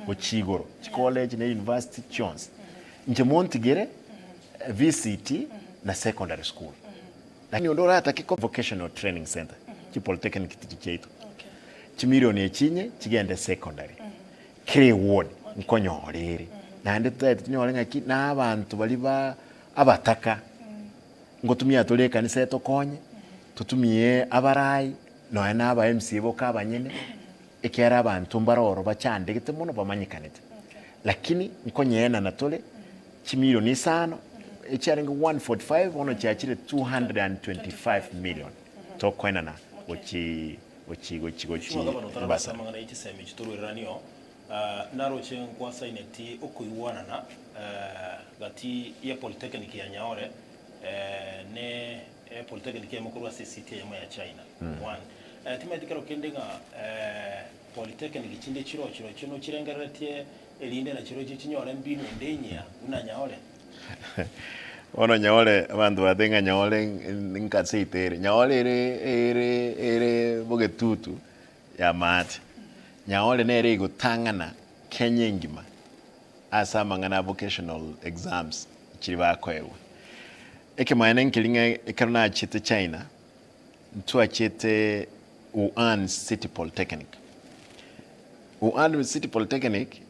ochigoro college na university chons nje montigere VCT na secondary school lakini ndora hata kiko vocational training center ki polytechnic ticheito chimilioni echinye chigende secondary kire ward nkonyorere nande tunyore ngaki na abantu bali ba abataka ngotumia tole kanisa etokonye tutumie abarai no na aba MC boka abanyene ekera abantu mbaroro bachandegete muno bamanyikanete lakini nkonyena natole chimilioni 5 echarenga 145 ono chachire 225 million to koinana ochi basa mangana itiseme chitururanio naro chen kwa saineti okuiwana na gati ya polytechnic ya Nyaore ne polytechnic ya mukuru wa CCT ya China one timatikaro kendenga polytechnic chinde chiro chino chirengeretie elinde na chiro chinyore mbinu ndenya una Nyaore ono Nyaore abantu batenga Nyaore nkatsetere Nyaore ere bogetutu ya mate Nyaore nere gutangana Kenya ngima asa mangana vocational exams chiri bakwewe eke maana nkilinga ekarna chete China ntua chete Wuhan City Polytechnic Wuhan City Polytechnic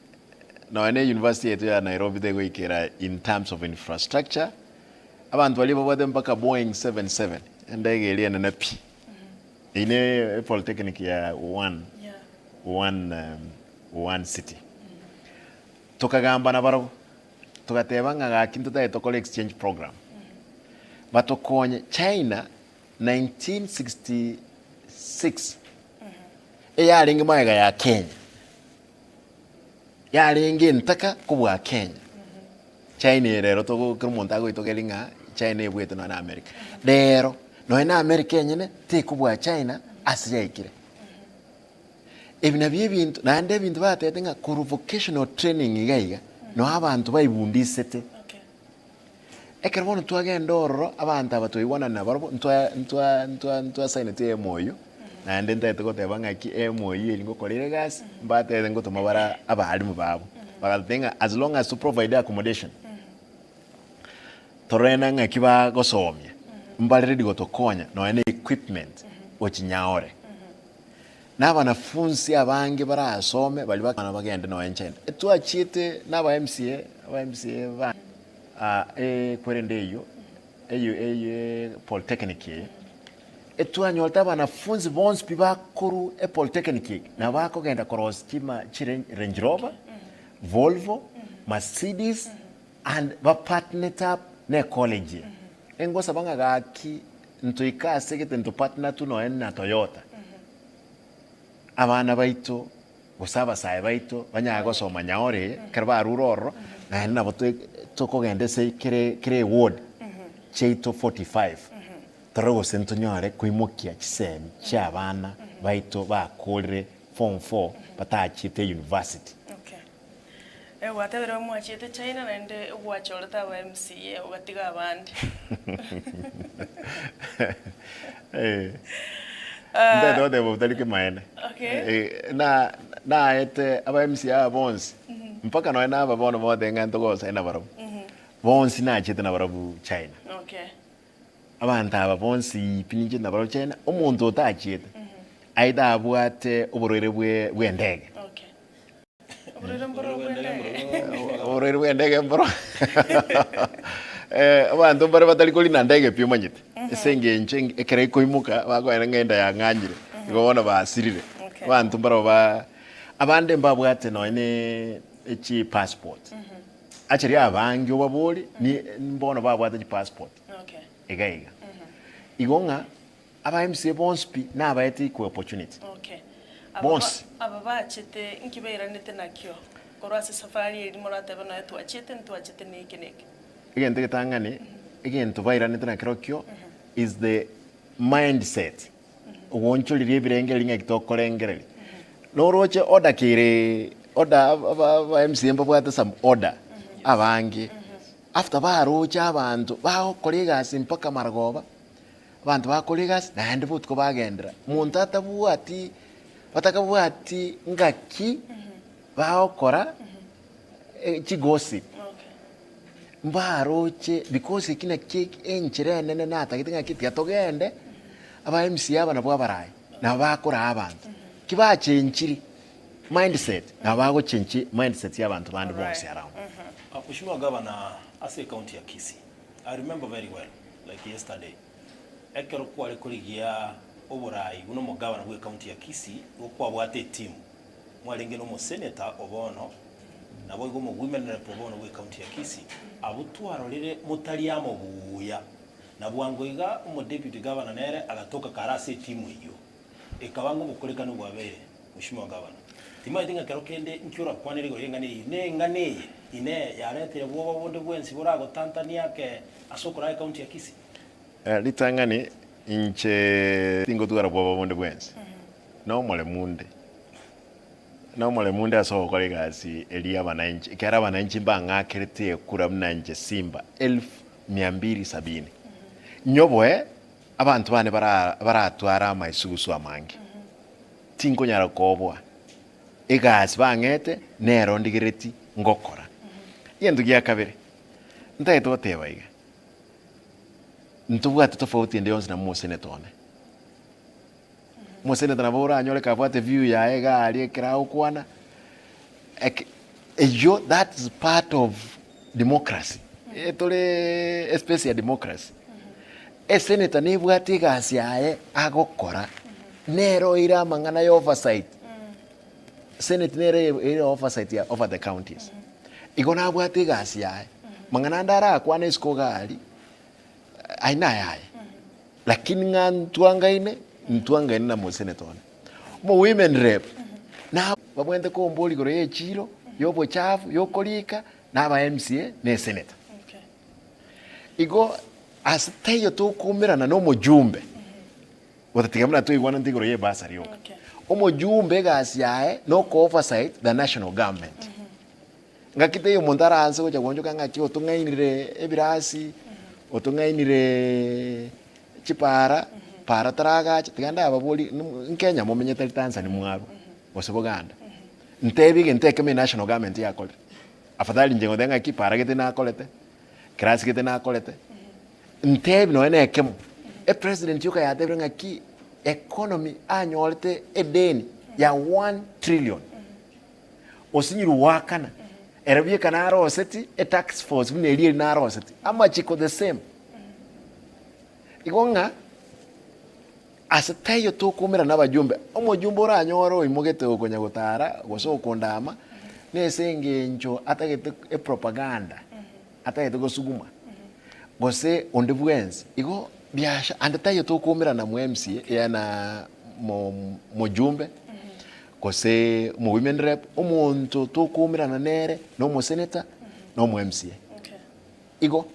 na university yetu ya Nairobi they go in terms of infrastructure abantu bali bode mpaka Boeing 77 ndege ile na napi ine polytechnic ya Wuhan City tukagamba na baro tukatebanga ga kintu ta etokole exchange program batokonye China 1966 eyalinga maiga ya Kenya yalinga ntaka kubwa Kenya China rero to kumunta go itokelinga China ebweto na America rero no ina America nyene te kubwa China asiyaikire ebina byebintu nande ebintu batetenga ku vocational training igaiga no abantu bayibundisete ekerbono twagenda orro abantu abatoyibona na barbo ntwa sainete moyo nande ntete gotebanga ki moyo elingo kolire gas mbate ngo tomabara abalimu babo bagatenga as long as to provide accommodation torena ngakiba gosomya mbalire digotokonya no ene equipment ochinyaore na banafunzi abange barasome bali bakana bagende no enchende etwachite naba MCA ba kwerendeyo eyo polytechnic etwanyolta banafunzi bonse bibakuru polytechnic na bako genda cross chima Range Rover Volvo Mercedes and ba partner up ne college engosa banga gaki ntoika segete nto partner tu no na Toyota abana baito gusaba sai baito banyago soma Nyaore karba ruroro na boto toko gende se kire ward cheito 45 torogo sento Nyaore kuimokia chisemi cha abana baito bakolre form 4 batachite university watebera mwachite China nende wacholeta wa MCA ugatiga abandi Nda do botalike maene na ete aba MCA bonse mpaka no ena babono bodenga ntogosa ena baro bonse na chete na baro China abantu aba bonse pinije na baro China omuntu otachete aida abwate oborere bwendege oborere bwendege bro abantu bare batali kolina ndege pyo manyite esenge nche ekere koimuka bagwera ngenda ya nganyire ngobona basirire abantu baro ba abande mbabwate no ene echi passport achiri abangi obaboli ni mbona babwate passport egaiga igonga aba MC bonspi na abaeti ku opportunity bons ababachete nkibeira nete nakyo korwase safari eri morate bana twachete nekeneke igente getangane igente baira nete nakyo is the mindset ugonchulire ebirenge linga kitokolengerere noroche order kire order aba MC mbabwate some order abangi after barocha abantu baho kolegas mpaka margoba abantu ba kolegas nande butko bagendera muntu atabwati batakabwati ngaki baokora chigossip Okay. mbaroche because kina cake enchire nene natagitinga kitia togende aba MC aba nabo abarai na bakora abantu kibache enchiri mindset na bago chenchi mindset y'abantu bandi bose around. Mheshimiwa Governor, as a county ya Kisii, I remember very well, like yesterday. Ekero kwa kurigia oburai uno mo governor we county ya Kisii okwa bwate team. Mwalenge no mo senator obono na boigo mo women rep obono we county ya Kisii. Abutwaro rire mutari amo buya. Na bwangoiga mo deputy governor nere agatoka karase team iyo. Ekabango mukorekano gwabere Mheshimiwa Governor. Tima idinga kero kende nkyura kwanere go ngane ine yarete bwoba bonde bwensi burago Tanzania ke asokora county ya Kisii. Litangani inche tingo tuara bwoba bonde bwensi. No mole munde asokora gasi elia bananchi kera bananchi banga kerete kura mnanje Simba 1270. Nyobwe abantu bane baratwara amaisusu amangi. Tingo nyara kobwa egasi bangete nero ndigireti ngokora yendo gya kabere ntaye toteba iga ntubwa tofauti ndi yonse na mo senator na bora anyole ka bwate view ya ega ali kira ukwana yo that is part of democracy etole especially ya democracy senator ni bwate gasi yae agokora nero ira mangana yo oversight Senate nere oversight ya over the counties. Igona abwate gasi yae. Mangana ndara kwa nesko gali. Aina yae. Lakini ntuangaine na mo senator. Mo women rep. Na babwende ko mboli gore ye chiro, yobo chafu, yokolika na ba MCA ne senator. Okay. Igo asiteyo to kumirana no mujumbe. Watatigamna to igwana ntigoro ye basari yoka. Okay. Omujumbe gasi yae no co oversight the national government. Ngakite yo montara anse ko chagonjoka ngaki otungainire ebirasi otungainire chipara para taraga tiganda ababoli nkenya momenyeta Tanzania mwabo oseboganda ntebige nteke me national government yakole afadhali njengo denga kipara gete na kolete krasi gete na kolete ntebi no ene ekemo president yuka ya debrenga ngaki economy anyolte edeni ya 1 trillion osinyiru wakana erabie kana roseti a tax force bune elie na roseti ama chiko the same igonga asatayo to kumira nabajumbe omujumbe oranyoro imugete okonya gutara gosokondama nesenge ncho atagete e propaganda atagete gosuguma gose ondebwenzi igo biasha andatayo to kumira na mu MCA yana mujumbe gose mu women rep omuntu to kumira na nere no mu senator no mu MCA. Okay. Igo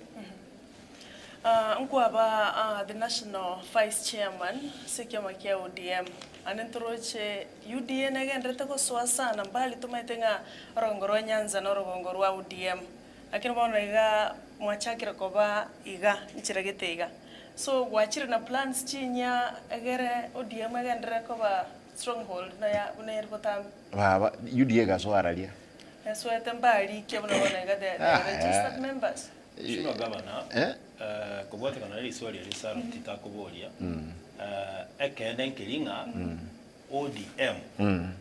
Nkwaba the national vice chairman sekiama kia ODM anentoroche UDA nagendrete ko swasana mbali tumaitenga rongoro Nyanza no rongoro wa ODM lakini bona iga mwachakira koba iga ichiragete iga so wachire na plans chinya egere ODM agendere koba stronghold na ya unergotam baba UDA gaswaralia eswete mbali kia bona iga the registered members. Mheshimiwa Governor, kubwate kana ile swali ya Lisaro titakubolia ekende nkilinga ODM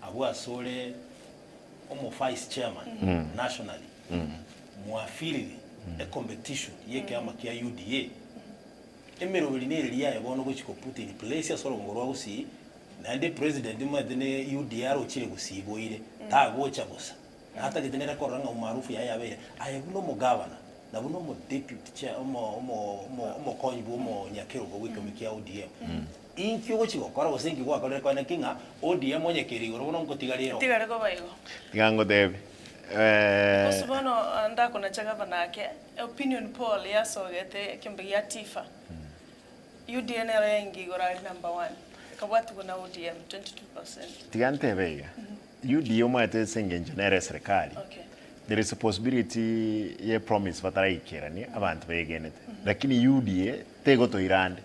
abwa sole omo vice chairman nationally muafili a competition yeke ama kia UDA emero bilineri ya bono gochiko put in place asoro ngorwa gusi nande president madene UDA ro chire gusiboire ta gocha gusa hata gitenera koranga umaarufu ya yabe ayebuno mo governor na buno mo deputy chair mo konyibu mo nyakero go wikomikia ODM inkyo gochiko kora gosengi gwa kora kwa kinga ODM onyekeri goro buno ngotigarero tigare ko baigo gango debe kusubono anda kuna chagava nake opinion poll ya sogete kimbe ya tifa UDN rengi gorali number 1 kabwatu kuna ODM 22%. Tigante bega UDA omate sengenje na serikali. Okay. There is a possibility ye promise bataraikera ni abantu begenete lakini UDA tego to irande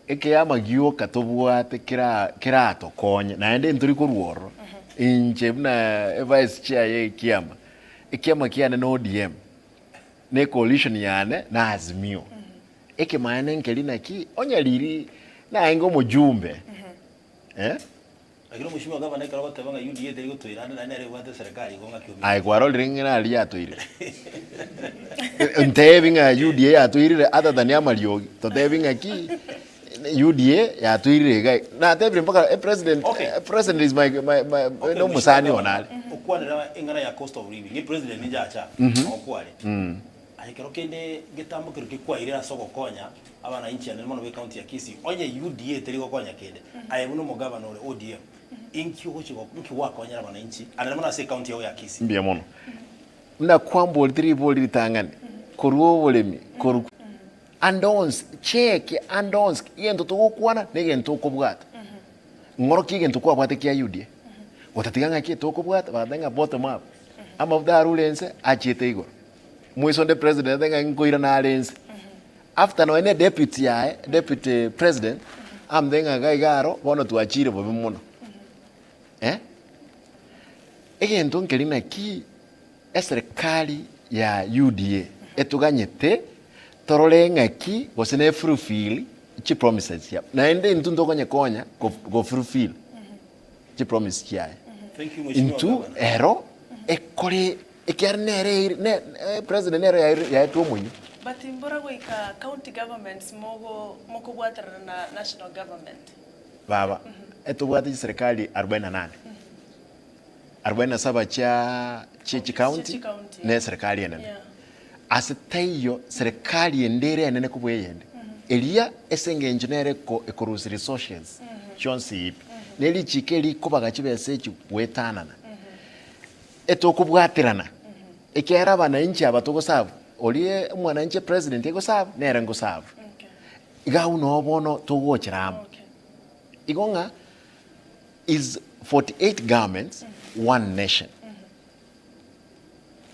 eke amagio katobwate kira to konye na ende nturi ko ruoro inche mna vice chair ye ikiama kiane no ODM ne coalition yane na Azimio eke maana nkelina ki onyaliri na ingo mujumbe Lakini mheshimiwa gavana ikara batebanga UDA teri gutwira na nere gwate serikali gonga kiumia. Ai kwaro ringina ali atwire. Ntebinga UDA atwire other than Amaliogi. Totebinga ki UDA atwire gai. Na tebire mpaka president is my no musani onale. Okwanira ingana ya cost of living. Ni president ninja acha. Okwale. Aikero kende getambo kiruki kwa irira soko konya abana inchi ane mono we county ya Kisii. Onye UDA teri gokonya kende. Ayebuno mo governor ODM. Inki uko mki wako wanyara wananchi anamona se county yao ya Kisii mbia mono mna kwambo three boli tangani koruo bolemi koru andons check andons yendo to kwana negento kubwata ngoro kigento kwa bwate kya UDA otatiganga ki to kubwata badenga bottom up ama udarulense achite igoro mwiso de president denga ngoira na alense after no ene deputy president am denga gaigaro bono tuachire bobe muno egento nkelina ki serikali ya UDA etuganyete torolenga ki wasene fulfill chi promises ya na ende into ndokonye konya go fulfill chi promise ya into ero ekore ekarnere ne president ero ya etu munyu but imbora goika county governments moko bwatara na national government baba etubwati serikali 48 47 cha chichi county ne serikali enene asitayo serikali endere enene kubweyende elia esenge engineer ko ecorusi resources chonsi ipi neli chikeli kubaga chibese chi wetanana etokubwatirana ekera bana inchi abatogo sabu olie mwana inchi president ego sabu nere ngo sabu iga uno bono togochiramo igonga is 48 governments one nation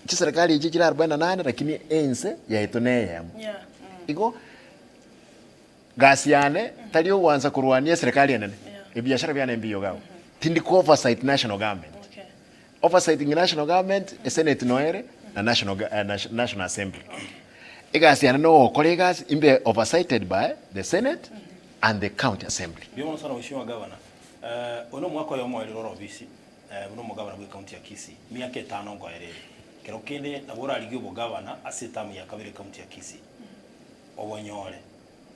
serikali iji kila 48 lakini ense ya itone yemu igo gasiane talio wanza kurwania serikali enene ibiashara byane mbiyo gawo tindi ko oversight national government oversight national government senate noere na national assembly igasiane no colleagues imbe oversighted by the senate and the county assembly biyo sana mheshimiwa governor ono mwaka yo mo eloro visi uno mugabana gwe county ya Kisii miaka 5 ngo erere kero kende nabora aligyo bugabana asetamu ya kabire county ya Kisii obonyore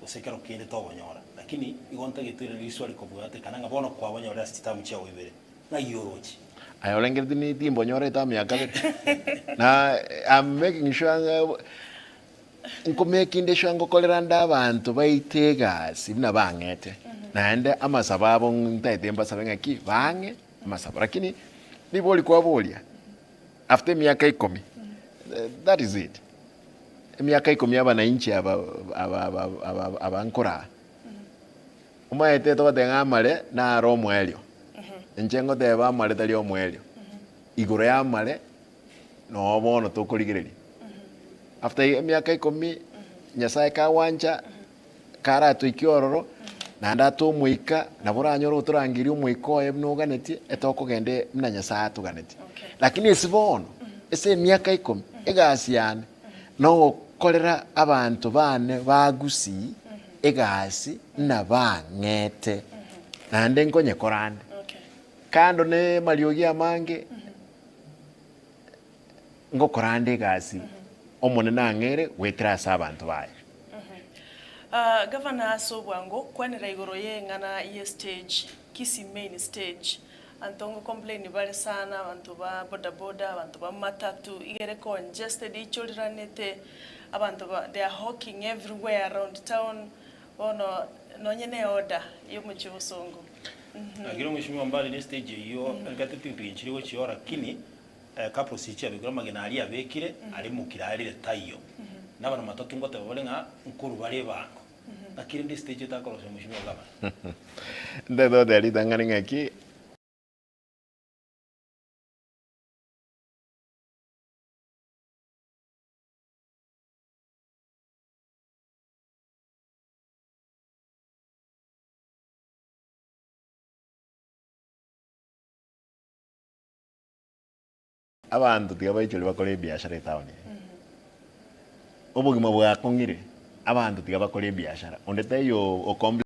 usekero kende to obonyora lakini igonta gitwire liswali ko bwate kananga bono kwa obonyora asetamu cha wibere na yorochi ayolengeri ni timbo nyore tamu ya kabire na I'm making sure nko making sure ngo koleranda abantu baitega sibina bangete naende amasababo ntaetemba sabenga ki bange amasaba lakini niboli kwa bolia after miaka 10 that is it miaka 10 abana inchi abankora umaete to batenga male na romo elio enjengo teba male tali omwelio igoro ya male no bono to kuligireri after miaka 10 nyasaye ka wanja kara to ikiororo na ndato muika na buranyoro turangiri umuiko ebnuganeti etoko gende mnanya saatu ganeti lakini esibono ese miaka 10 egasiane no kolera abantu bane bagusi egasi na bangete na ndengonye korande kando ne maliogi amange ngo korande egasi omone nangere wetira sabantu baye Governor Sobwango kwanira igoro ye ngana ye stage Kisii main stage antongo complain bale sana abantu ba boda abantu ba matatu igere congested icholiranete abantu ba they are hawking everywhere around town ono nonyene order yo muchibusongo agiro mheshimiwa mbali ni stage hiyo ngatipipi nchiriwo chiora kini kapo sichi abigura magena ali abekire ali mukira ali tayo nabana matatu ngote balenga nkuru bale bango akiri ndi stage takorose mheshimiwa gaba ndado dali dangani ngaki abantu tigabaicoli bakora ebiashara etaoni obogima bwakong'ire abantu tiga bakora ebiashara ondete yo okomple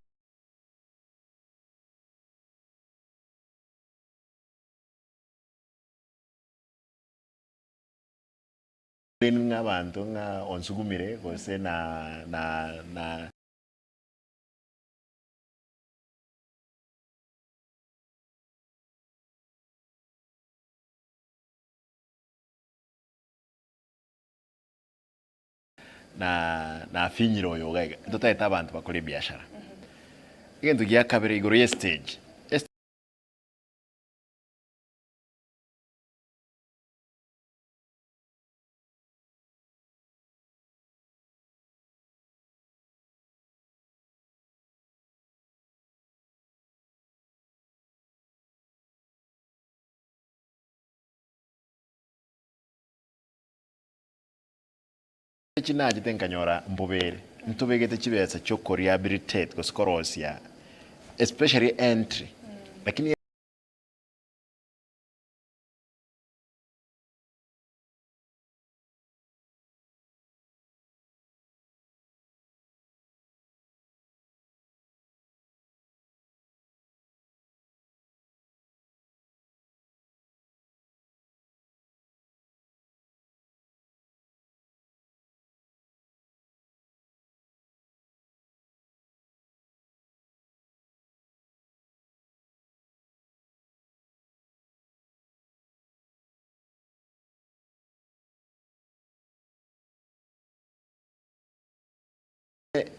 ng'abantu ng'a onsugumire gose na finyiro oyo gaiga totaeta abantu bakora ebiashara egento gia kabere igoro ye stage ekinaji tenkanyora mbobere ntobegete chibesa choko rehabilitate koskorosia especially entry lakini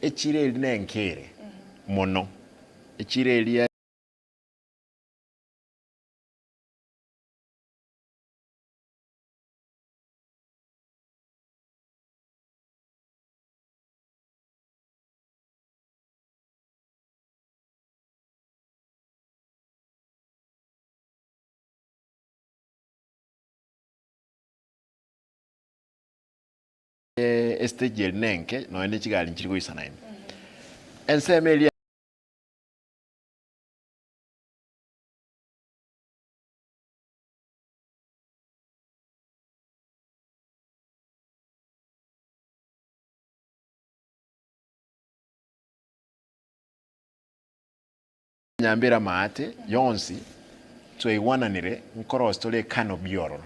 echire eri nenkere mono echire eri stage eri nenke noende chigali nchiri goisanaine enseme eri nyambira maate yonsi tweiwananire nkorosi tole kano bioro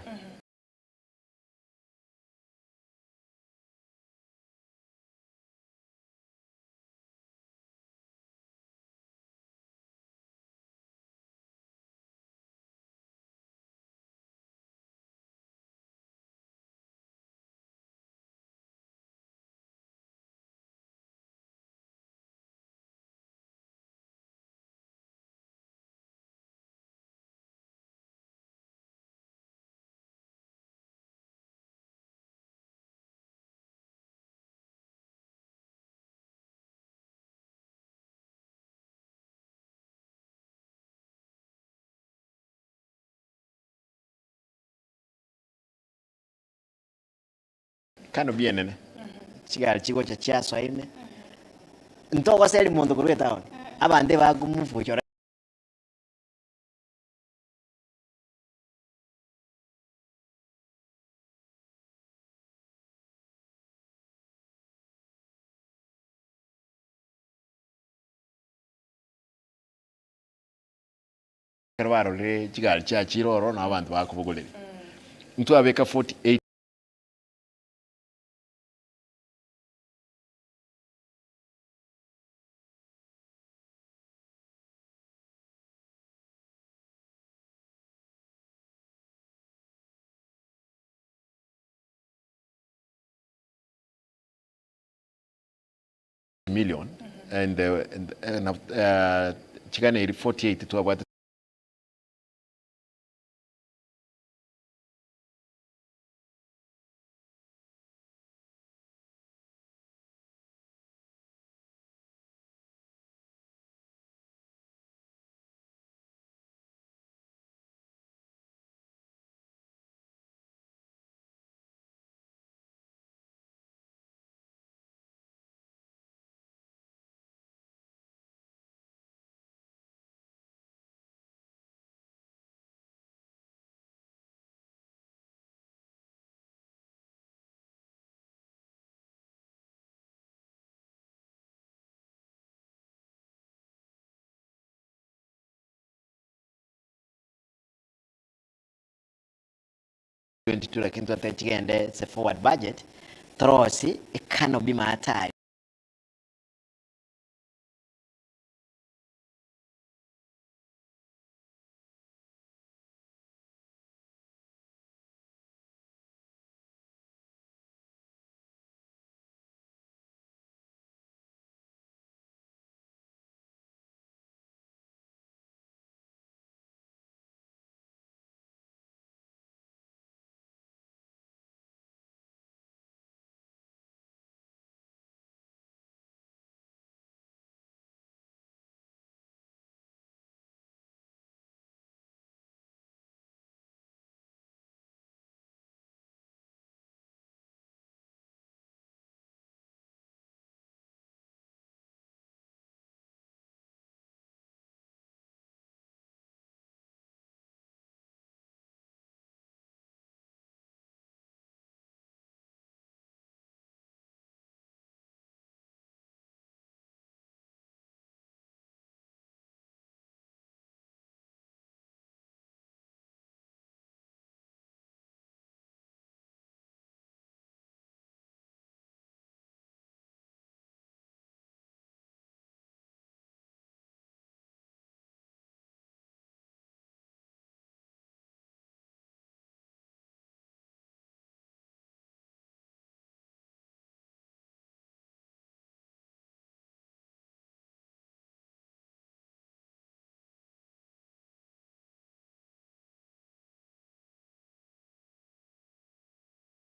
kano bienene chigali chigo cha chiaswaine ntoko seli mundu kurwe taoni abande bagumuvuchora barore chigali cha chiroro n'abantu bakubugulire ntwabeka 48million and chikana eri 48 twabwate 2022 lakini tutatechigende se forward budget trosi ikano bima hatari